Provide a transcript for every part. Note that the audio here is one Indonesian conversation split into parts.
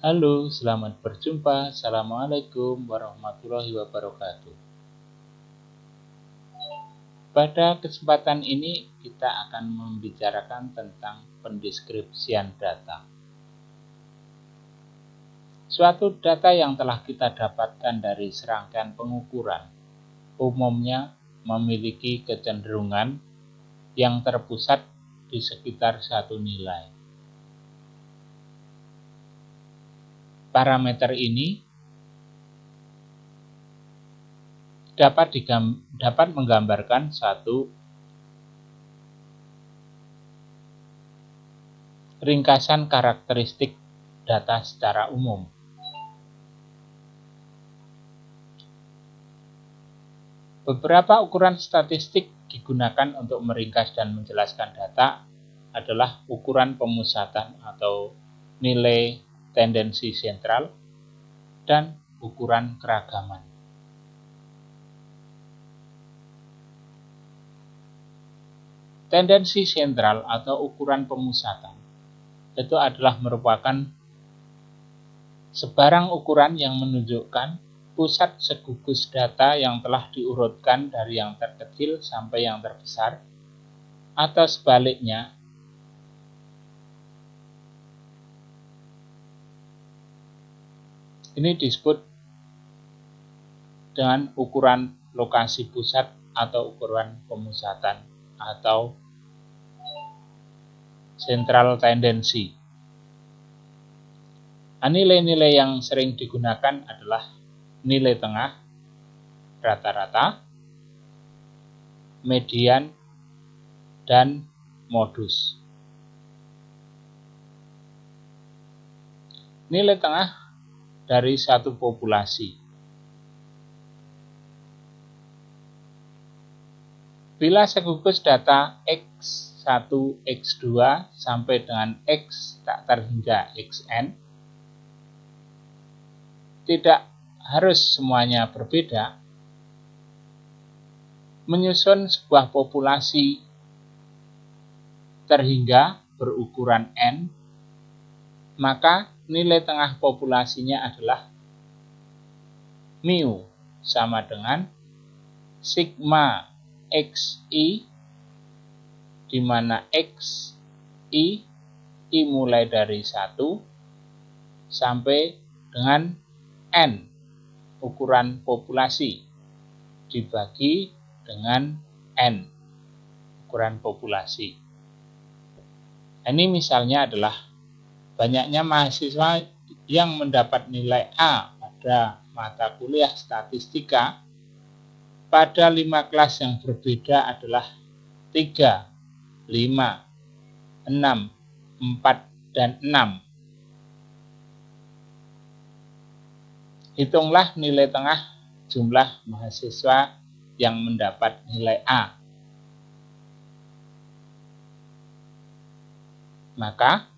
Halo, selamat berjumpa. Assalamualaikum warahmatullahi wabarakatuh. Pada kesempatan ini kita akan membicarakan tentang pendeskripsian data. Suatu data yang telah kita dapatkan dari serangkaian pengukuran umumnya memiliki kecenderungan yang terpusat di sekitar satu nilai. Parameter ini dapat menggambarkan satu ringkasan karakteristik data secara umum. Beberapa ukuran statistik digunakan untuk meringkas dan menjelaskan data adalah ukuran pemusatan atau nilai tendensi sentral dan ukuran keragaman. Tendensi sentral atau ukuran pemusatan itu adalah merupakan sebarang ukuran yang menunjukkan pusat segugus data yang telah diurutkan dari yang terkecil sampai yang terbesar, atau sebaliknya, ini disebut dengan ukuran lokasi pusat atau ukuran pemusatan atau central tendency. Nilai-nilai yang sering digunakan adalah nilai tengah, rata-rata, median, dan modus. Nilai tengah dari satu populasi. Bila segugus data X1, X2 sampai dengan X tak terhingga Xn, tidak harus semuanya berbeda. Menyusun sebuah populasi terhingga berukuran N, maka nilai tengah populasinya adalah mu sama dengan sigma xi, di mana i mulai dari 1 sampai dengan N, ukuran populasi, dibagi dengan N, ukuran populasi. Ini misalnya adalah banyaknya mahasiswa yang mendapat nilai A pada mata kuliah statistika pada 5 kelas yang berbeda adalah 3, 5, 6, 4, dan 6. Hitunglah nilai tengah jumlah mahasiswa yang mendapat nilai A. Maka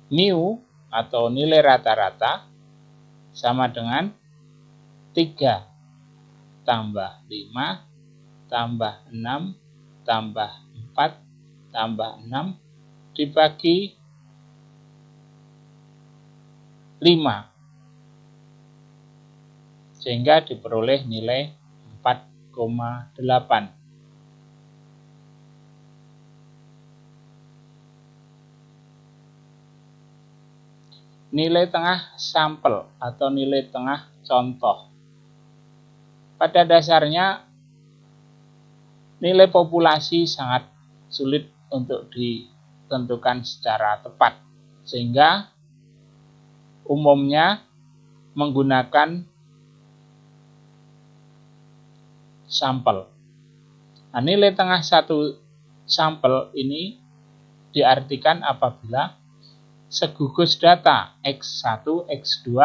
mu atau nilai rata-rata sama dengan 3 tambah 5 tambah 6 tambah 4 tambah 6 dibagi 5, sehingga diperoleh nilai 4,8. Nilai tengah sampel atau nilai tengah contoh. Pada dasarnya, nilai populasi sangat sulit untuk ditentukan secara tepat, sehingga umumnya menggunakan sampel. Nilai tengah satu sampel ini diartikan apabila segugus data X1, X2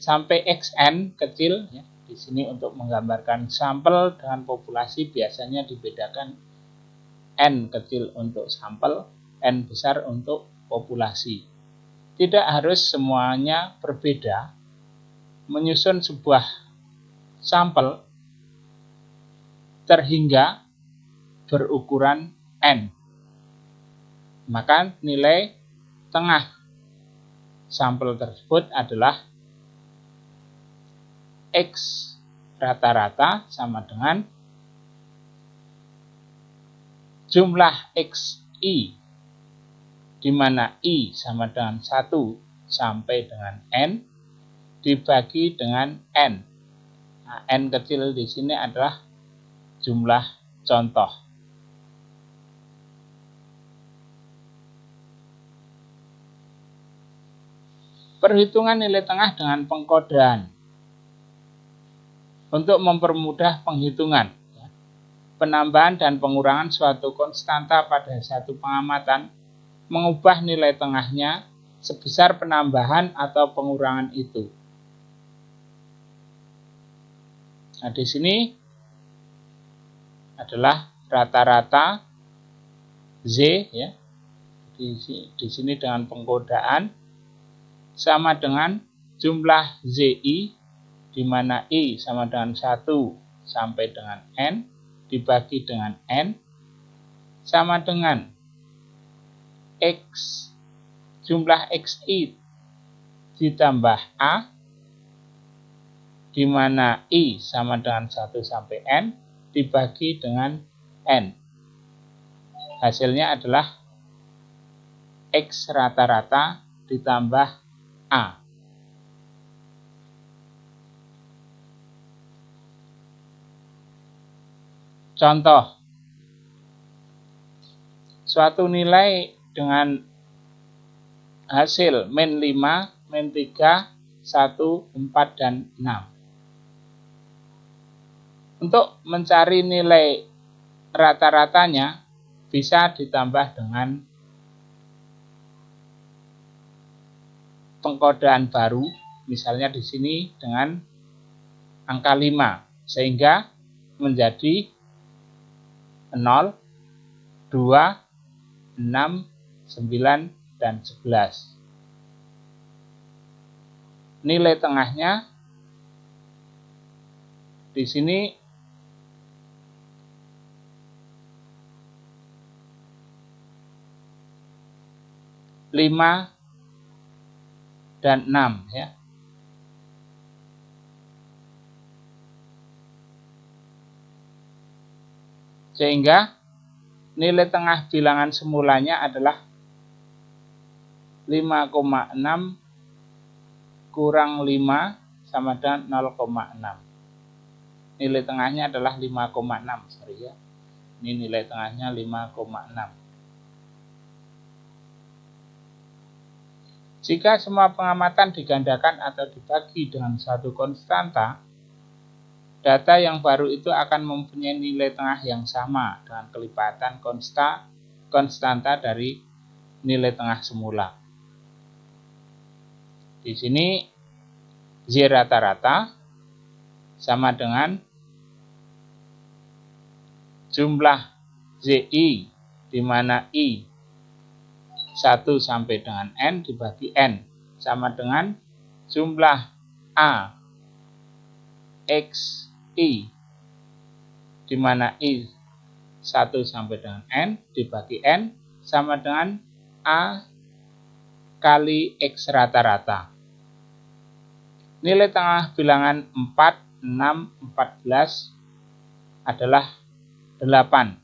sampai Xn kecil, ya, di sini untuk menggambarkan sampel dengan populasi biasanya dibedakan N kecil untuk sampel, N besar untuk populasi. Tidak harus semuanya berbeda. Menyusun sebuah sampel terhingga berukuran N, maka nilai tengah sampel tersebut adalah X rata-rata sama dengan jumlah XI, di mana I sama dengan 1 sampai dengan N, dibagi dengan N. Nah, N kecil di sini adalah jumlah contoh. Perhitungan nilai tengah dengan pengkodean. Untuk mempermudah penghitungan, penambahan dan pengurangan suatu konstanta pada satu pengamatan mengubah nilai tengahnya sebesar penambahan atau pengurangan itu. Nah, di sini adalah rata-rata Z, ya. Di sini dengan pengkodaan sama dengan jumlah ZI, di mana I sama dengan 1 sampai dengan N, dibagi dengan N, sama dengan X, jumlah XI ditambah A, di mana I sama dengan 1 sampai N, dibagi dengan N. Hasilnya adalah X rata-rata ditambah A. Contoh, suatu nilai dengan hasil min 5, min 3, 1, 4, dan 6. Untuk mencari nilai rata-ratanya bisa ditambah dengan pengkodaan baru, misalnya di sini dengan angka 5, sehingga menjadi 0, 2, 6, 9, dan 11. Nilai tengahnya di sini 5 dan 6, ya. Sehingga nilai tengah bilangan semulanya adalah 5,6 kurang 5 sama dengan 0,6. Nilai tengahnya adalah 5,6, sorry ya. Ini nilai tengahnya 5,6. Jika semua pengamatan digandakan atau dibagi dengan satu konstanta, data yang baru itu akan mempunyai nilai tengah yang sama dengan kelipatan konstanta dari nilai tengah semula. Di sini Z rata-rata sama dengan jumlah ZI, di mana I 1 sampai dengan N dibagi N, sama dengan jumlah A XI, di mana I 1 sampai dengan N dibagi N, sama dengan A kali X rata-rata. Nilai tengah bilangan 4, 6, 14 adalah 8.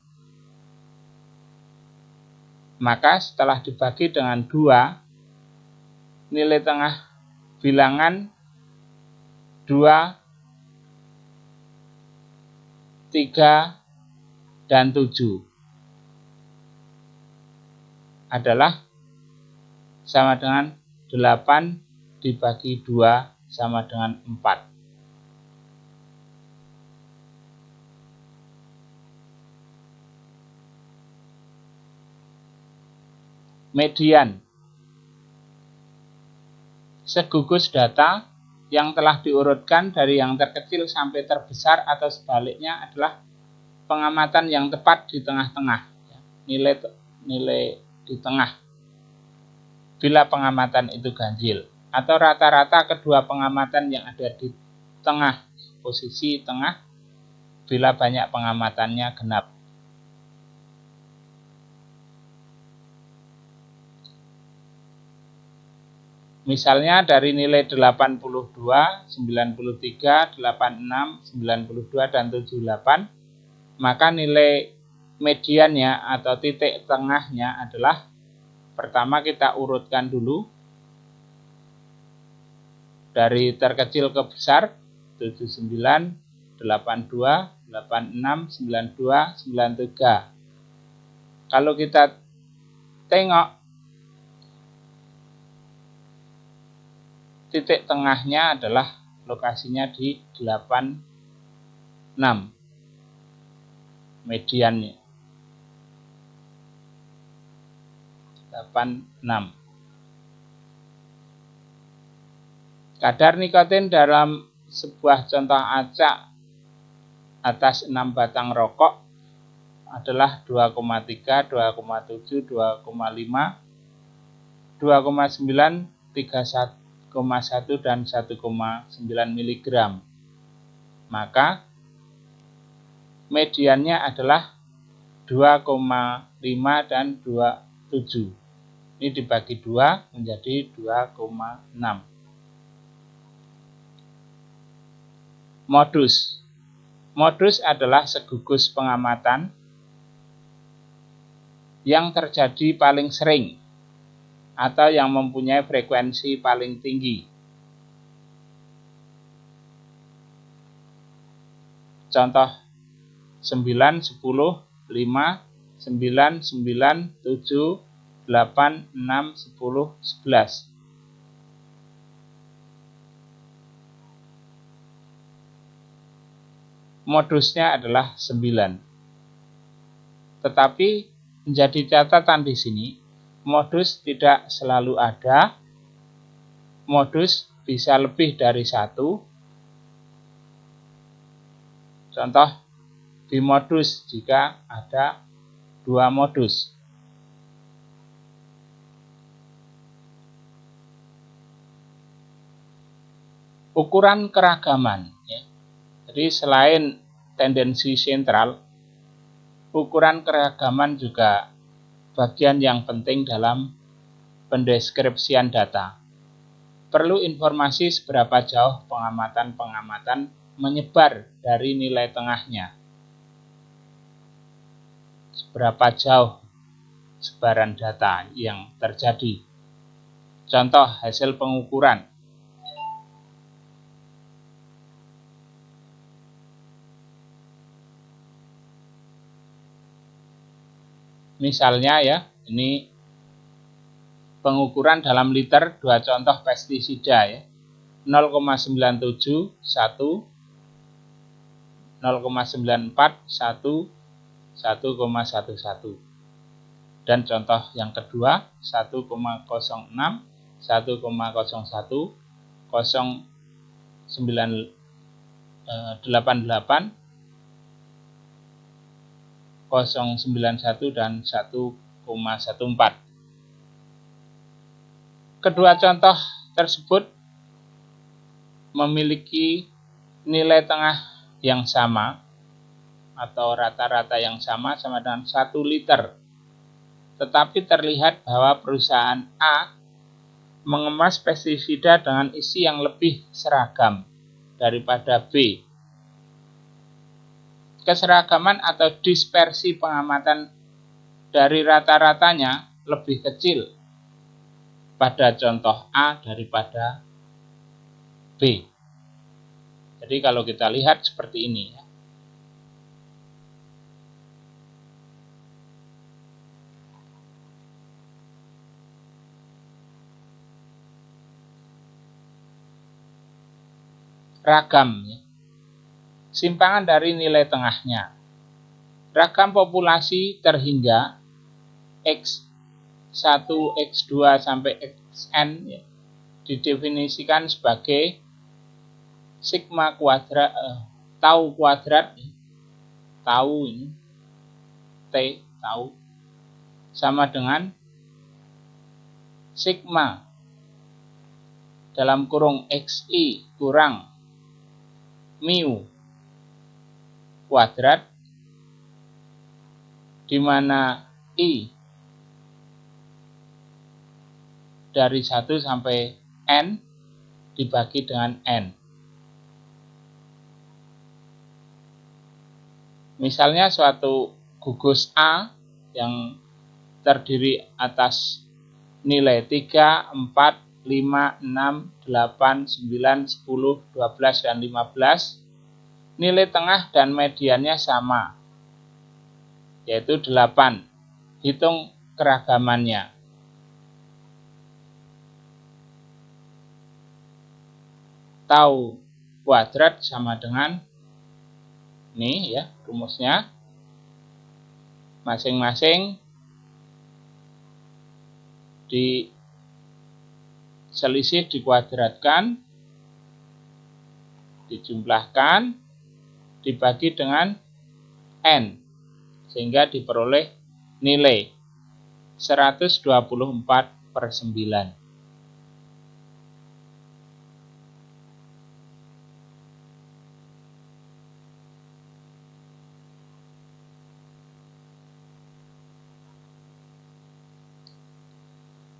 Maka setelah dibagi dengan 2, nilai tengah bilangan 2, 3, dan 7 adalah sama dengan 8 dibagi 2 sama dengan 4. Median. Segugus data yang telah diurutkan dari yang terkecil sampai terbesar atau sebaliknya adalah pengamatan yang tepat di tengah-tengah. Nilai di tengah bila pengamatan itu ganjil, atau rata-rata kedua pengamatan yang ada di tengah, posisi tengah, bila banyak pengamatannya genap. Misalnya dari nilai 82, 93, 86, 92, dan 78, maka nilai mediannya atau titik tengahnya adalah, pertama kita urutkan dulu dari terkecil ke besar, 79, 82, 86, 92, 93. Kalau kita tengok titik tengahnya adalah lokasinya di 86, mediannya 86. Kadar nikotin dalam sebuah contoh acak atas 6 batang rokok adalah 2,3, 2,7, 2,5, 2,9, 3,1, dan 1,9 mg. Maka mediannya adalah 2,5 dan 2,7. Ini dibagi 2 menjadi 2,6. Modus. Modus adalah segugus pengamatan yang terjadi paling sering atau yang mempunyai frekuensi paling tinggi. Contoh 9, 10, 5, 9, 9, 7, 8, 6, 10, 11. Modusnya adalah 9. Tetapi menjadi catatan di sini, modus tidak selalu ada. Modus bisa lebih dari 1. Contoh bimodus jika ada 2 modus. Ukuran keragaman. Jadi selain tendensi sentral, ukuran keragaman juga bagian yang penting dalam pendeskripsian data. Perlu informasi seberapa jauh pengamatan-pengamatan menyebar dari nilai tengahnya. Seberapa jauh sebaran data yang terjadi. Contoh hasil pengukuran. Misalnya ya, ini pengukuran dalam liter 2 contoh pestisida ya. 0,97, 1, 0,94, 1, 1,11. Dan contoh yang kedua 1,06, 1,01, 0,988, 0,91, dan 1,14. Kedua contoh tersebut memiliki nilai tengah yang sama atau rata-rata yang sama dengan 1 liter. Tetapi terlihat bahwa perusahaan A mengemas pestisida dengan isi yang lebih seragam daripada B. Keseragaman atau dispersi pengamatan dari rata-ratanya lebih kecil pada contoh A daripada B. Jadi kalau kita lihat seperti ini ya. Ragam ya. Simpangan dari nilai tengahnya. Ragam populasi terhingga X1, X2 sampai Xn ya, didefinisikan sebagai sigma kuadrat tau kuadrat tau ini T tau sama dengan sigma dalam kurung XI kurang mu kuadrat, di mana I dari 1 sampai N dibagi dengan N. Misalnya suatu gugus A yang terdiri atas nilai 3, 4, 5, 6, 8, 9, 10, 12, dan 15. Nilai tengah dan mediannya sama, yaitu 8. Hitung keragamannya. Tau kuadrat sama dengan ini ya rumusnya. Masing-masing selisih dikuadratkan, dijumlahkan, dibagi dengan N, sehingga diperoleh nilai 124/9.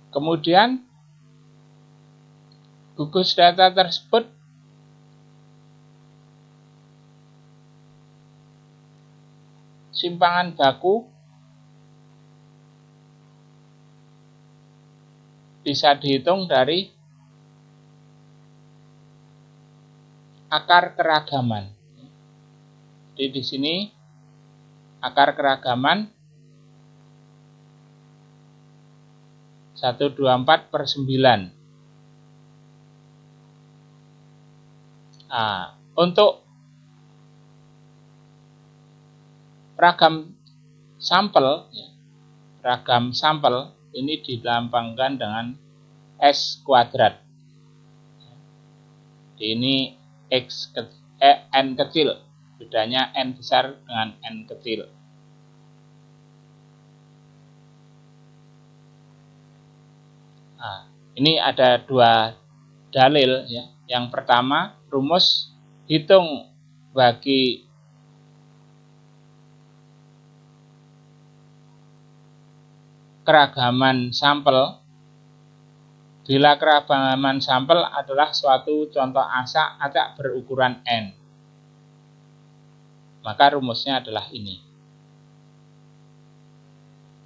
Kemudian gugus data tersebut simpangan baku bisa dihitung dari akar keragaman. Jadi di sini akar keragaman 124/9. Nah, untuk ragam sampel ini dilambangkan dengan S kuadrat. Ini N kecil, bedanya N besar dengan N kecil. Nah, ini ada dua dalil ya. Yang pertama, rumus hitung bagi keragaman sampel. Bila keragaman sampel adalah suatu contoh acak berukuran N, maka rumusnya adalah ini.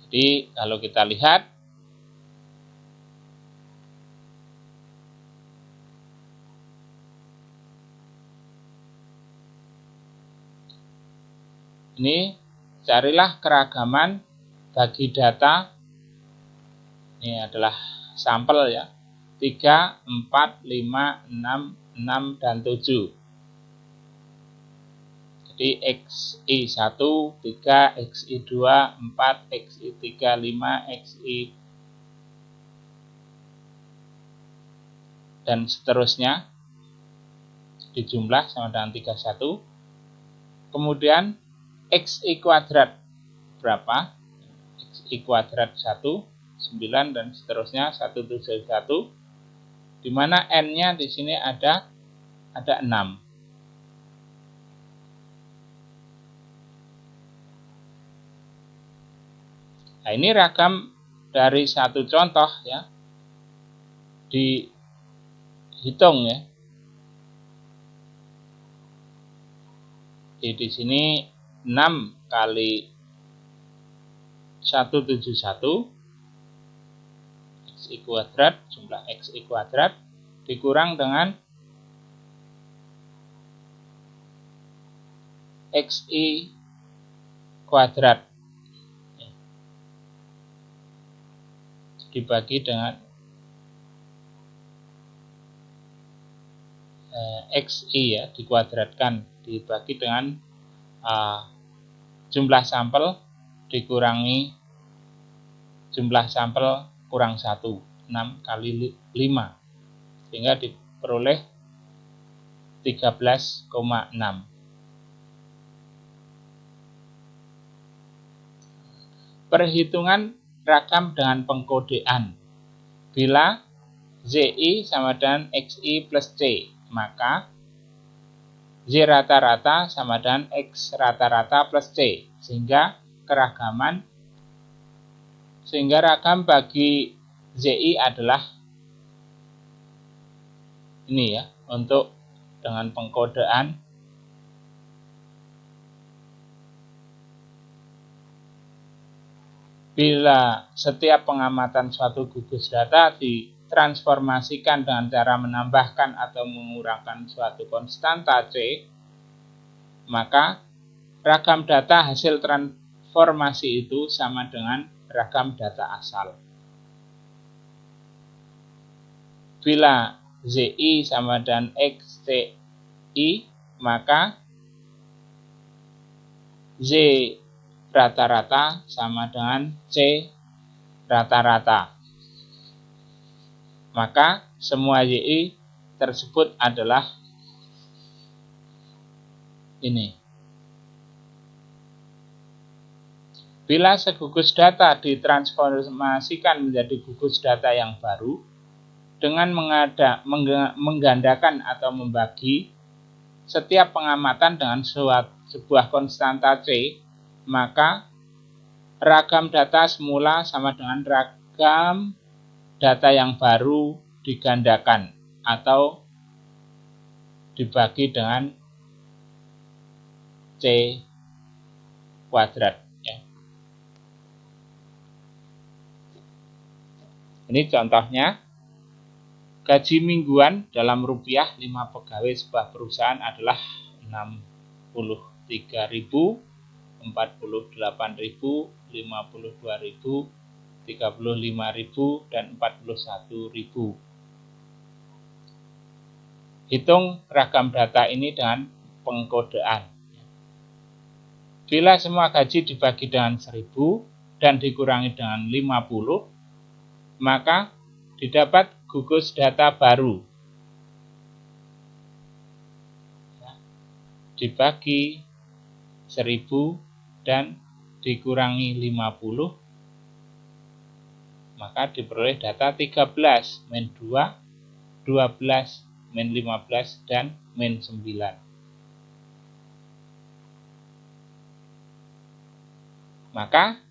Jadi kalau kita lihat, ini carilah keragaman bagi data. Ini adalah sampel ya. 3, 4, 5, 6, 6, dan 7. Jadi XI1, 3, XI2, 4, XI3, 5, XI dan seterusnya dijumlah sama dengan 31. Kemudian XI kuadrat berapa? XI kuadrat 1, 9, dan seterusnya 171, di mana N-nya di sini ada 6. Nah, ini ragam dari satu contoh ya, dihitung ya. Jadi di sini 6 kali 171 XI kuadrat, jumlah XI kuadrat dikurang dengan XI kuadrat dibagi dengan XI ya, dikuadratkan dibagi dengan jumlah sampel dikurangi jumlah sampel kurang 1, 6 kali 5, sehingga diperoleh 13,6. Perhitungan ragam dengan pengkodean. Bila ZI sama dengan XI plus C, maka Z rata-rata sama dengan X rata-rata plus C, sehingga ragam bagi ZI adalah ini ya, untuk dengan pengkodean bila setiap pengamatan suatu gugus data ditransformasikan dengan cara menambahkan atau mengurangkan suatu konstanta C, maka ragam data hasil transformasi itu sama dengan ragam data asal. Bila ZI sama dengan XCI, maka Z rata-rata sama dengan C rata-rata. Maka semua YI tersebut adalah ini. Bila segugus data ditransformasikan menjadi gugus data yang baru, dengan menggandakan atau membagi setiap pengamatan dengan sebuah konstanta C, maka ragam data semula sama dengan ragam data yang baru digandakan atau dibagi dengan C kuadrat. Ya. Ini contohnya. Gaji mingguan dalam rupiah 5 pegawai sebuah perusahaan adalah 63.000, 48.000, 52.000, 35.000, dan 41.000. Hitung ragam data ini dengan pengkodean. Bila semua gaji dibagi dengan 1.000 dan dikurangi dengan 50, maka didapat gugus data baru. Dibagi 1.000 dan dikurangi 50, maka diperoleh data 13, min 2, 12, min 15, dan min 9. Maka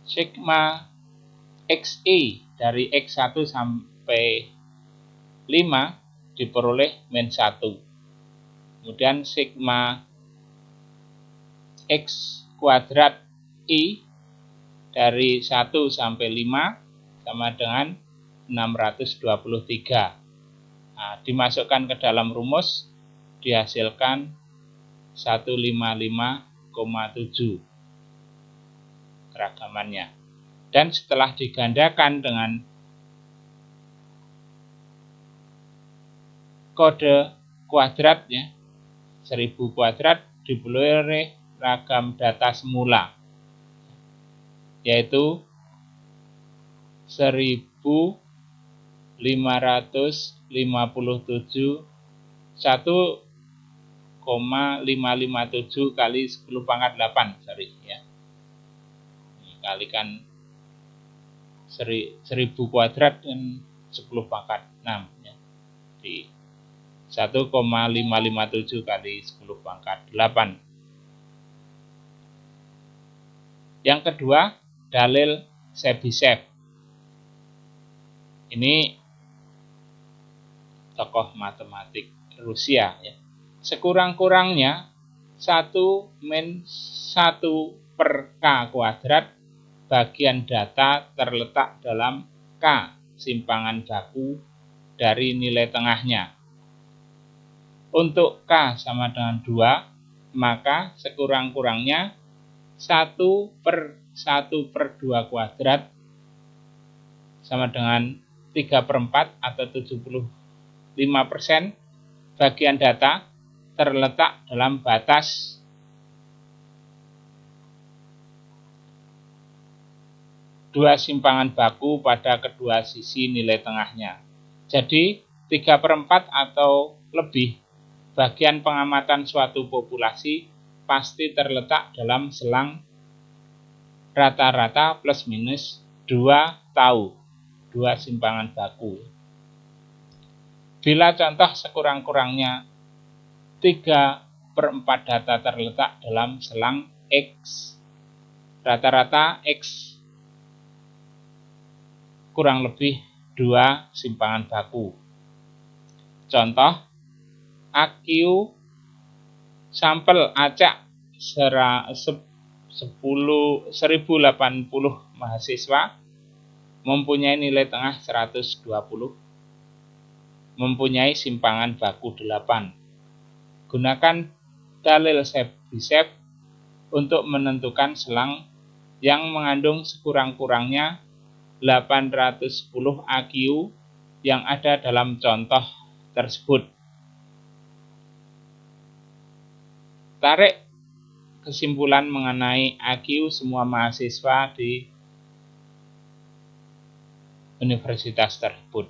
sigma XI dari X1 sampai 5 diperoleh min 1. Kemudian sigma X kuadrat I dari 1 sampai 5 sama dengan 623. Nah, dimasukkan ke dalam rumus dihasilkan 155,7 keragamannya. Dan setelah digandakan dengan kode kuadrat ya, 1000 kuadrat diperoleh ragam data semula, yaitu 1557 1,557 kali 10 pangkat 8 ya. Kalikan 1000 kuadrat dan 10 pangkat 6 ya. Di 1,557 kali 10 pangkat 8. Yang kedua, dalil Chebyshev. Ini tokoh matematik Rusia ya. Sekurang-kurangnya 1 min 1 per K kuadrat bagian data terletak dalam K simpangan baku dari nilai tengahnya. Untuk K sama dengan 2, maka sekurang-kurangnya 1 per 1 per 2 kuadrat sama dengan 3/4 atau 75% bagian data terletak dalam batas dua simpangan baku pada kedua sisi nilai tengahnya. Jadi 3/4 atau lebih bagian pengamatan suatu populasi pasti terletak dalam selang rata-rata plus minus 2 tau, 2 simpangan baku. Bila contoh sekurang-kurangnya 3/4 data terletak dalam selang X, rata-rata X kurang lebih 2 simpangan baku. Contoh, AQ sampel acak 1080 mahasiswa mempunyai nilai tengah 120, mempunyai simpangan baku 8. Gunakan dalil Chebyshev untuk menentukan selang yang mengandung sekurang-kurangnya 810 AQ yang ada dalam contoh tersebut. Tarik kesimpulan mengenai AQ semua mahasiswa di universitas tersebut.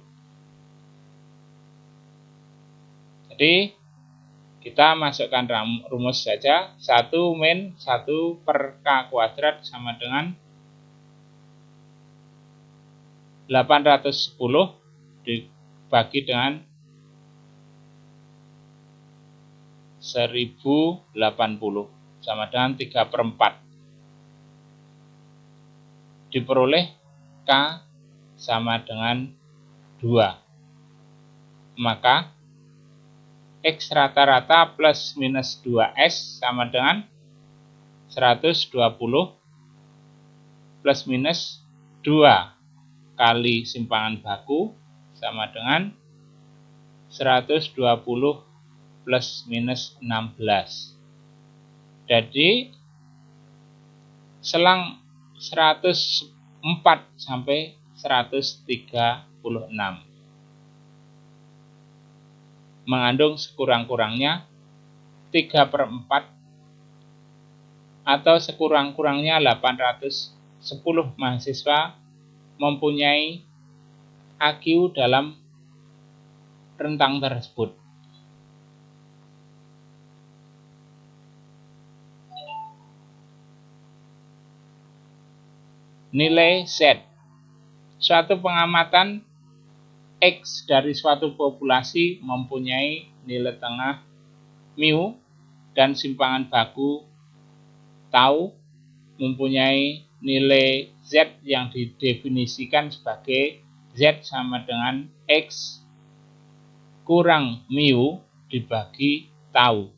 Jadi kita masukkan rumus saja. 1 min 1 per K kuadrat sama dengan 810 dibagi dengan 1080 sama dengan 3/4. Diperoleh K sama dengan 2. Maka X rata-rata plus minus 2S sama dengan 120 plus minus 2 kali simpangan baku sama dengan 120 plus minus 16. Jadi selang 104 sampai 136 mengandung sekurang-kurangnya 3/4 atau sekurang-kurangnya 810 mahasiswa mempunyai AQ dalam rentang tersebut. Nilai Z. Suatu pengamatan X dari suatu populasi mempunyai nilai tengah mu dan simpangan baku tau mempunyai nilai Z yang didefinisikan sebagai Z sama dengan X kurang mu dibagi tau.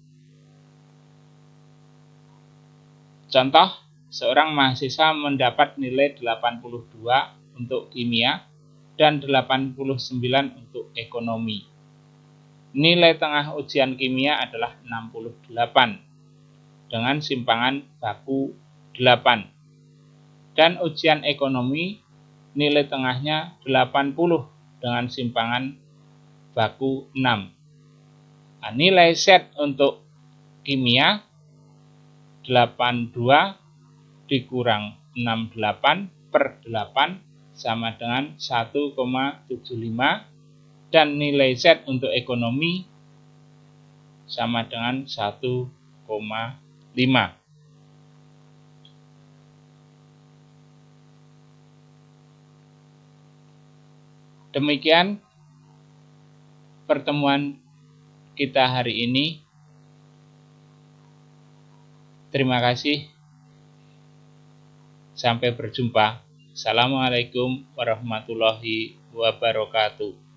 Contoh, seorang mahasiswa mendapat nilai 82 untuk kimia dan 89 untuk ekonomi. Nilai tengah ujian kimia adalah 68 dengan simpangan baku 8. Dan ujian ekonomi nilai tengahnya 80 dengan simpangan baku 6. Nah, nilai Z untuk kimia 82 dikurang 68 per 8 sama dengan 1,75 dan nilai Z untuk ekonomi sama dengan 1,5. Demikian pertemuan kita hari ini. Terima kasih. Sampai berjumpa. Assalamualaikum warahmatullahi wabarakatuh.